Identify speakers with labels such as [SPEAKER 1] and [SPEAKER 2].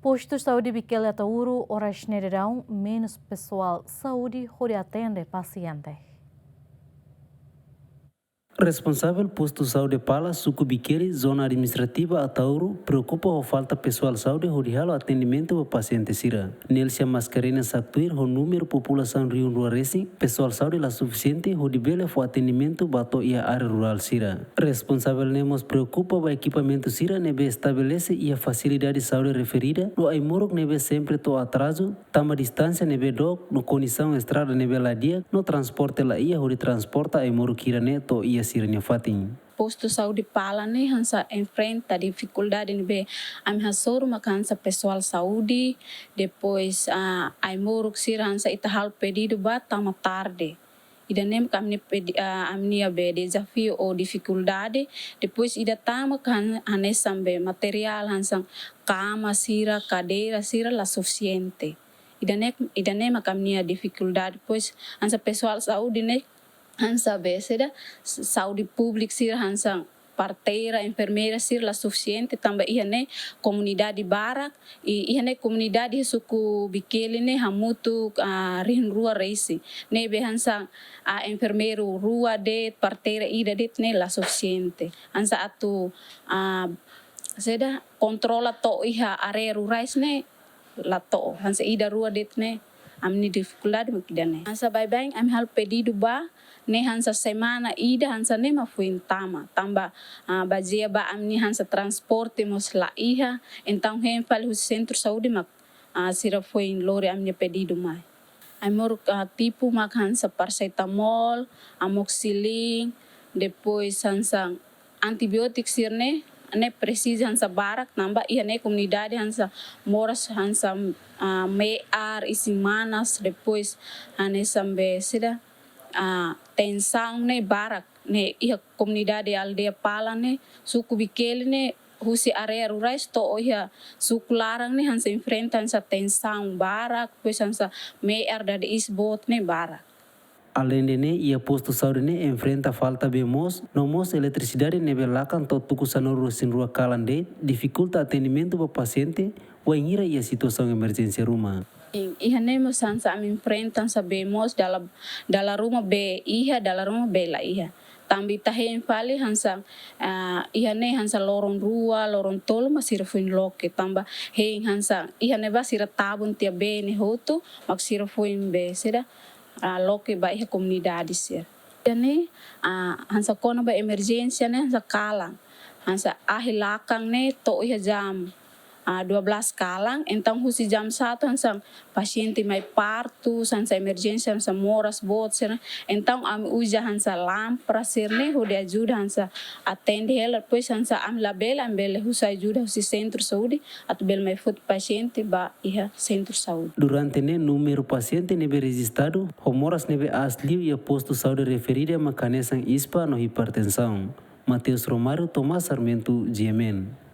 [SPEAKER 1] Posto de saúde Biquel Atauro, horas nerão, menos pessoal saúde onde atende paciente.
[SPEAKER 2] Responsável posto de saúde Pala, Suco Biquele, zona administrativa Atauro, preocupa com falta pessoal saúde onde o atendimento ao paciente sira. Nelsia Mascarena Sactuir, o número população Rio Ruaresi, pessoal saúde lá suficiente onde bele o atendimento bato e a área rural sira. Responsável nemos preocupa o equipamento sira nebe estabelece e a facilidade de saúde referida, no aimorok nebe sempre to atraso, tama distância nebe dog, no condição estrada nebe ladia, no transporte la ia onde transporta aimorok kirane to ia sirnya fatin.
[SPEAKER 3] Posto de saúde Pala né hansa enfrenta dificuldade né am hasoro makansa pessoal saúde depois ai moruk sir hansa itahal pedido tama tarde ida nem kami amnia be desafio ou dificuldade depois ida tama kan hanesambe material hansa cama sira cadeira sira la suficiente ida nem makamnia dificuldade depois hansa pessoal saúde né hansa beseda saúde pública sir hansa parteira enfermeira sir la suficiente também ihane comunidade barak e ihane comunidade suku Biquele ne hamutu rin rua reisi ne be hansa enfermeiro rua de parteira ida det ne la suficiente hansa atu seda controla to iha area rurais ne la to hansa ida rua det ne amni dificuldade makidane hansa bye am hal pedido ne hansa semana ida hansa ne mafuin tamba bazia amni hansa transporte mos la iha então hem fal o centro saúde mak sira fuin lore amni pedido mai amor tipo mak hansa paracetamol amoxicilin depois hansa antibiotik sirne ne precisa hansa barak namba iha ne comunidade hansa moras hansa mear isimanas depois hanesambe sida tensão ne barak ne iha comunidade aldeia Pala ne suku Biquele ne husi area rurais to iha suku larang ne hansa enfrenta hansa tensão barak depois hansa mear dari isbot ne barak.
[SPEAKER 2] Além de ne, ia posto saúde ne enfrenta falta bemos, no mos eletricidade ne belakan to tuku sanuru sin rua kalande, dificulta atendimento para paciente, ou inira ia situação emergência rumah.
[SPEAKER 3] Iha nemo sansa am enfrentam sabemos dala rumah be iha dala rumah be la iha tambi tahen fali hansa iha ne hansa lorong rua lorong tol masira fuin loke tamba hen hansa iha ne ba sira tabun tia be ne hotu mak sira fuin be sira loke ba iha comunidade sir ne hansa kono ba emergência ne hansa kalang hansa ahilakang ne to iha jam 12 kalang, então husi jam 1 hansa paciente mai parto, hansa emergência hansa moras bot sir. Então am uja hansa lampra sir ne ho de ajuda hansa atende ela, depois hansa am labela ambele husa ajuda husi centro saúde, at bel mai fut paciente ba iha centro saúde.
[SPEAKER 2] Durante ne número paciente nebe registrado, ho moras nebe asli e posto saúde referida macanesan ispa no hipertensão. Mateus Romário Tomás Sarmento, GMN.